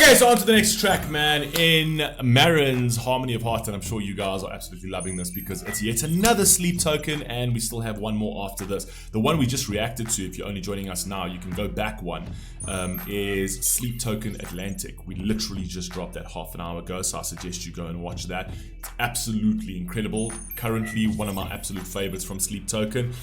Okay, so on to the next track, man. In Marin's Harmony of Heart, and I'm sure you guys are absolutely loving this because it's yet another sleep token, and we still have one more after this. The one we just reacted to, if you're only joining us now, you can go back one, is Sleep Token Atlantic. We literally just dropped that half an hour ago, so I suggest you go and watch that. It's absolutely incredible. Currently, one of my absolute favorites from Sleep Token.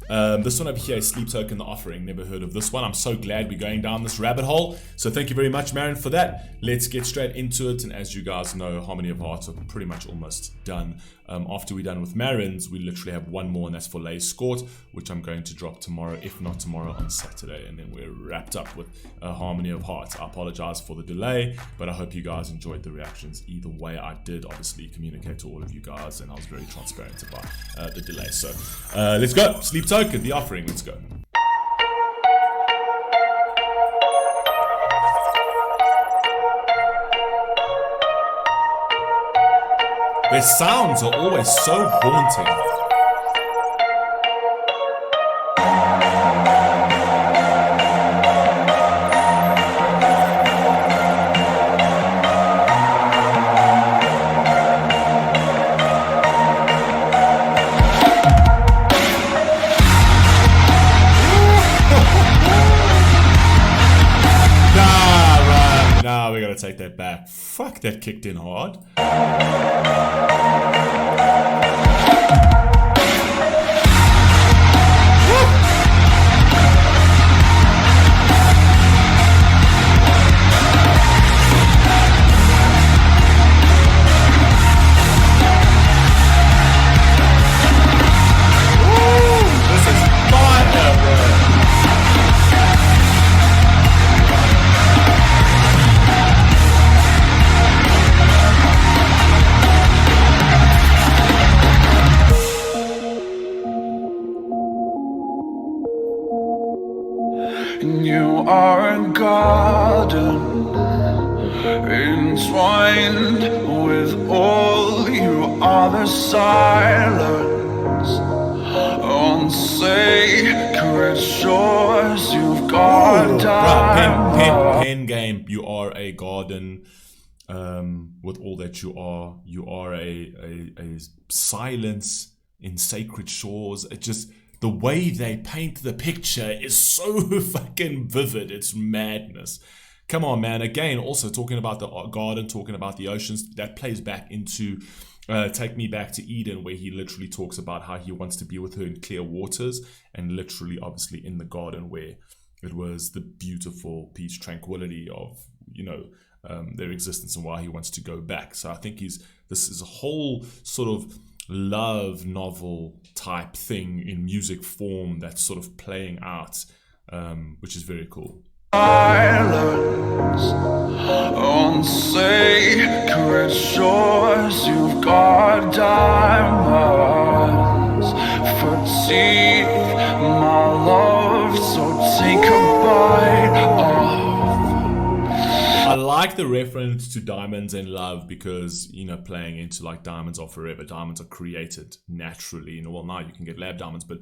This one over here is Sleep Token The Offering. Never heard of this one. I'm so glad we're going down this rabbit hole. So thank you very much, Marin, for that. Let's get straight into it. And as you guys know, Harmony of Hearts are pretty much almost done. After we're done with Marin's, we literally have one more, and that's for Lay's Court, which I'm going to drop tomorrow, if not tomorrow, on Saturday. And then we're wrapped up with Harmony of Hearts. I apologize for the delay, but I hope you guys enjoyed the reactions. Either way, I did obviously communicate to all of you guys, and I was very transparent about the delay. So let's go. Sleep Token, The Offering. Let's go. Their sounds are always so haunting. Nah, we gotta take that back. Fuck, that kicked in hard. You are a garden entwined with all. You are the silence on sacred shores. You've got pen game. You are a garden with all that you are. You are a silence in sacred shores. It just, the way they paint the picture is so fucking vivid. It's madness. Come on, man. Again, also talking about the garden, talking about the oceans, that plays back into Take Me Back to Eden, where he literally talks about how he wants to be with her in clear waters, and literally, obviously, in the garden where it was the beautiful peace, tranquility of, you know, their existence, and why he wants to go back. So I think this is a whole sort of love novel type thing in music form that's sort of playing out, which is very cool. Islands on sacred shores, you've got diamonds for teeth, my love, so take a bite off. I like the reference to diamonds and love because, you know, playing into like diamonds are forever. Diamonds are created naturally. And well, now you can get lab diamonds, but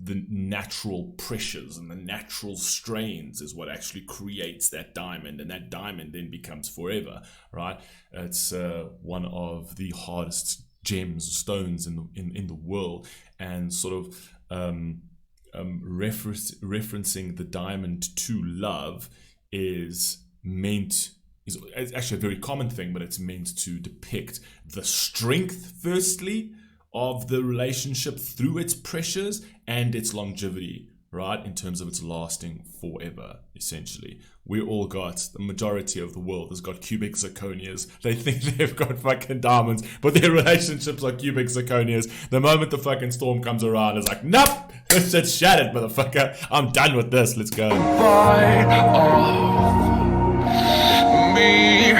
the natural pressures and the natural strains is what actually creates that diamond, and that diamond then becomes forever, right? It's one of the hardest gems, stones in the world, and sort of referencing the diamond to love is actually a very common thing, but it's meant to depict the strength, firstly, of the relationship through its pressures and its longevity, right? In terms of its lasting forever, essentially. We all got, the majority of the world has got cubic zirconias. They think they've got fucking diamonds, but their relationships are cubic zirconias. The moment the fucking storm comes around, it's like, nope, this shit's shattered, motherfucker. I'm done with this, let's go. Bite off me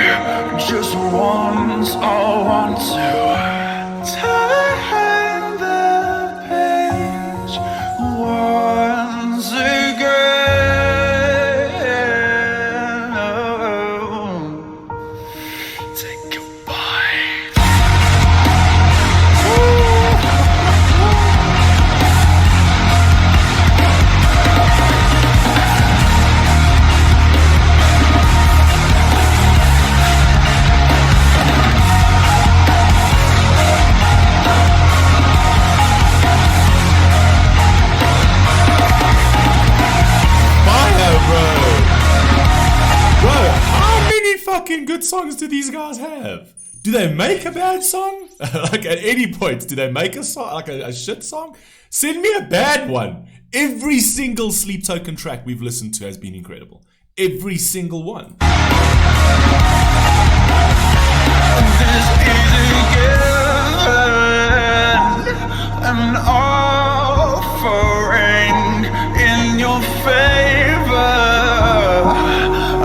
just once, I want to turn the page once again. Take a bite. fucking good songs do these guys have? Do they make a bad song? Like at any point, do they make a song, like a shit song? Send me a bad one. Every single Sleep Token track we've listened to has been incredible. Every single one. This isn't given, an offering in your favor,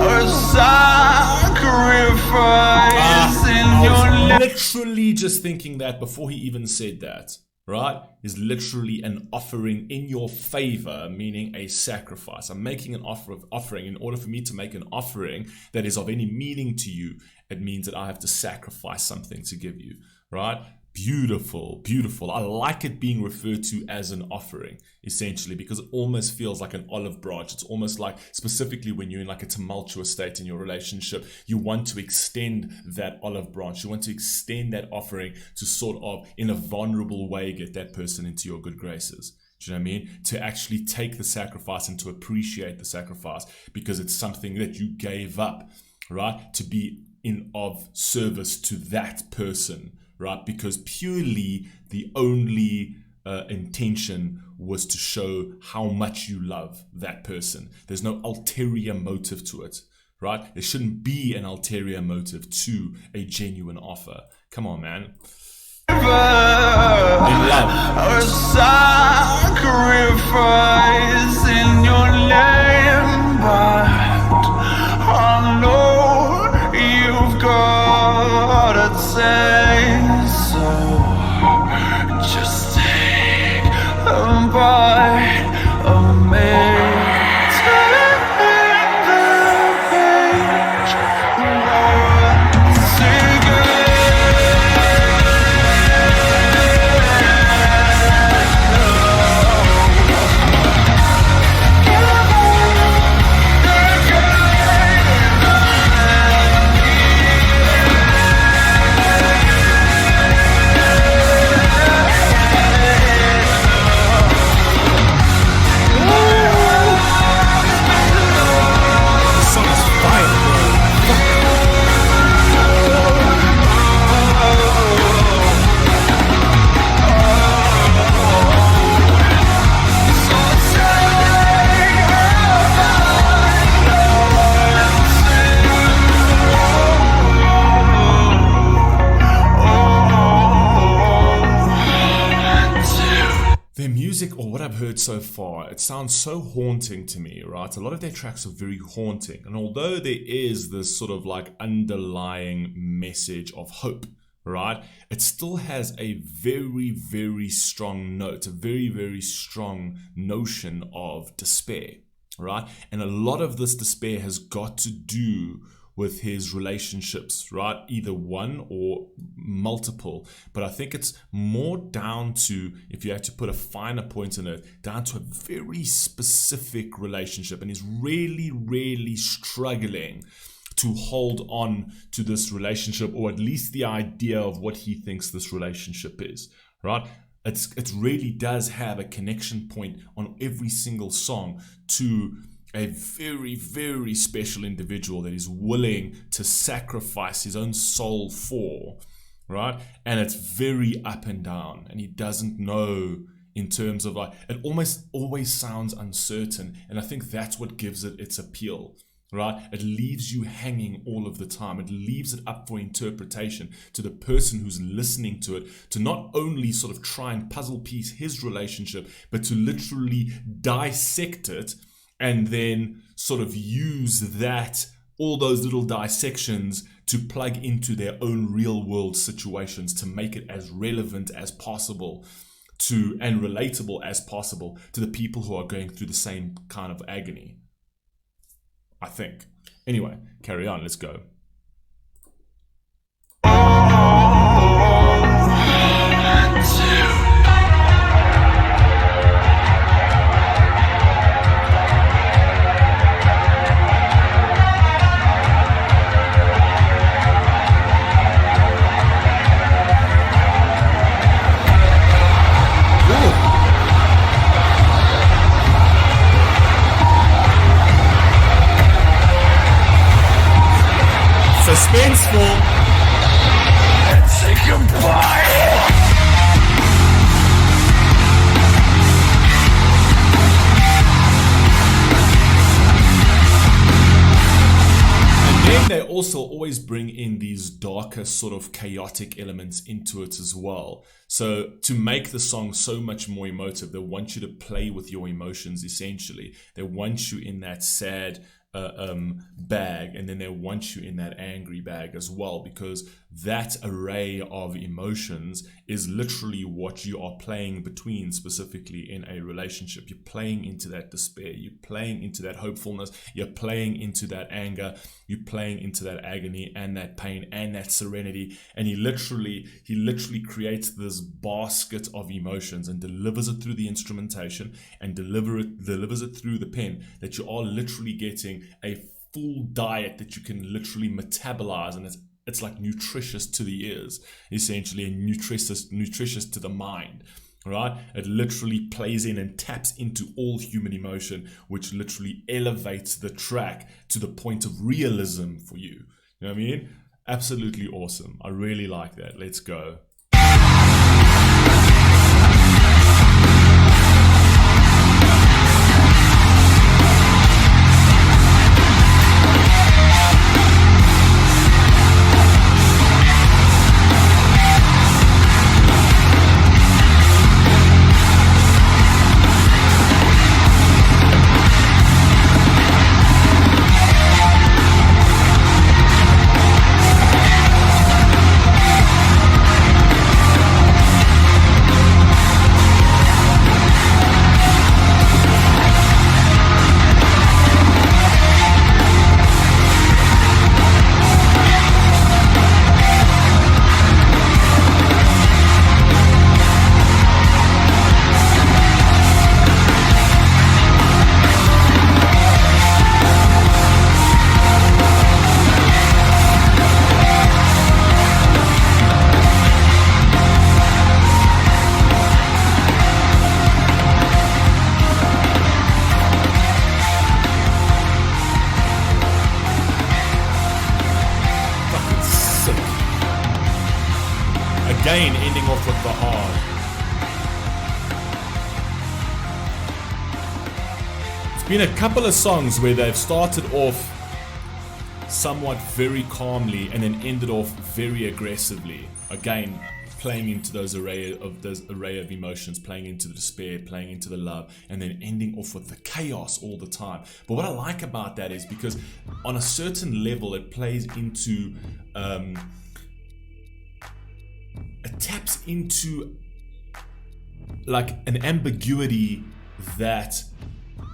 a sacrifice in your literally just thinking that before he even said that, right? Is literally an offering in your favor, meaning a sacrifice. I'm making an offering. In order for me to make an offering that is of any meaning to you, it means that I have to sacrifice something to give you, right? Beautiful, beautiful. I like it being referred to as an offering, essentially, because it almost feels like an olive branch. It's almost like, specifically when you're in like a tumultuous state in your relationship, you want to extend that olive branch. You want to extend that offering to sort of, in a vulnerable way, get that person into your good graces. Do you know what I mean? To actually take the sacrifice and to appreciate the sacrifice because it's something that you gave up, right? To be of service to that person. Right, because purely the only intention was to show how much you love that person. There's no ulterior motive to it, right? There shouldn't be an ulterior motive to a genuine offer. Come on, man. In love. A sacrifice in your name, but I know you've got to say. Just take a bite of me. Turn the page once or what I've heard so far, it sounds so haunting to me, right? A lot of their tracks are very haunting. And although there is this sort of like underlying message of hope, right? It still has a very, very strong note, a very, very strong notion of despair, right? And a lot of this despair has got to do with his relationships, right? Either one or multiple. But I think it's more down to, if you had to put a finer point in it, down to a very specific relationship. And he's really, really struggling to hold on to this relationship, or at least the idea of what he thinks this relationship is, right? It really does have a connection point on every single song to a very, very special individual that is willing to sacrifice his own soul for, right? And it's very up and down, and he doesn't know in terms of like, it almost always sounds uncertain, and I think that's what gives it its appeal, right? It leaves you hanging all of the time. It leaves it up for interpretation to the person who's listening to it, to not only sort of try and puzzle piece his relationship, but to literally dissect it and then sort of use that, all those little dissections, to plug into their own real world situations to make it as relevant as possible to, and relatable as possible to the people who are going through the same kind of agony, I think. Anyway, carry on, let's go. Suspenseful. Say goodbye. Then they also always bring in these darker sort of chaotic elements into it as well. So to make the song so much more emotive, they want you to play with your emotions essentially. They want you in that sad bag, and then they want you in that angry bag as well, because that array of emotions is literally what you are playing between, specifically in a relationship. You're playing into that despair, you're playing into that hopefulness, you're playing into that anger, you're playing into that agony and that pain and that serenity. And he literally creates this basket of emotions and delivers it through the instrumentation and delivers it through the pen, that you are literally getting a full diet that you can literally metabolize, and it's like nutritious to the ears, essentially, and nutritious to the mind, right? It literally plays in and taps into all human emotion, which literally elevates the track to the point of realism for you. You know what I mean? Absolutely awesome. I really like that. Let's go. Again, ending off with the hard. It's been a couple of songs where they've started off somewhat very calmly and then ended off very aggressively. Again, playing into those array of emotions, playing into the despair, playing into the love, and then ending off with the chaos all the time. But what I like about that is because on a certain level, it plays into it taps into like an ambiguity that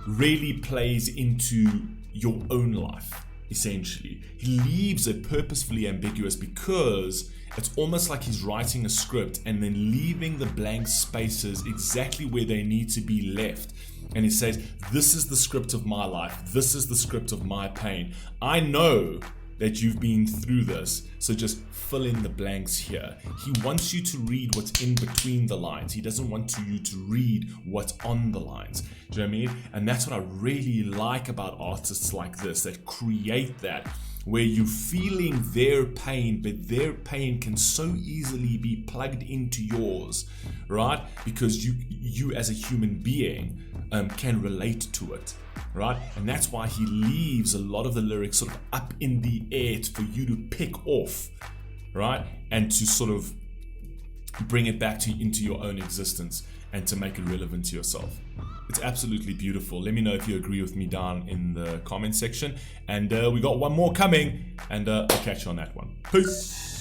really plays into your own life, essentially. He leaves it purposefully ambiguous because it's almost like he's writing a script and then leaving the blank spaces exactly where they need to be left. And he says, this is the script of my life. This is the script of my pain. I know that you've been through this, so just fill in the blanks here. He wants you to read what's in between the lines. He doesn't want you to read what's on the lines. Do you know what I mean? And that's what I really like about artists like this, that create that, where you're feeling their pain, but their pain can so easily be plugged into yours, right? Because you as a human being can relate to it, right? And that's why he leaves a lot of the lyrics sort of up in the air for you to pick off, right? And to sort of bring it back into your own existence and to make it relevant to yourself. It's absolutely beautiful. Let me know if you agree with me down in the comment section. And we got one more coming, and I'll catch you on that one. Peace.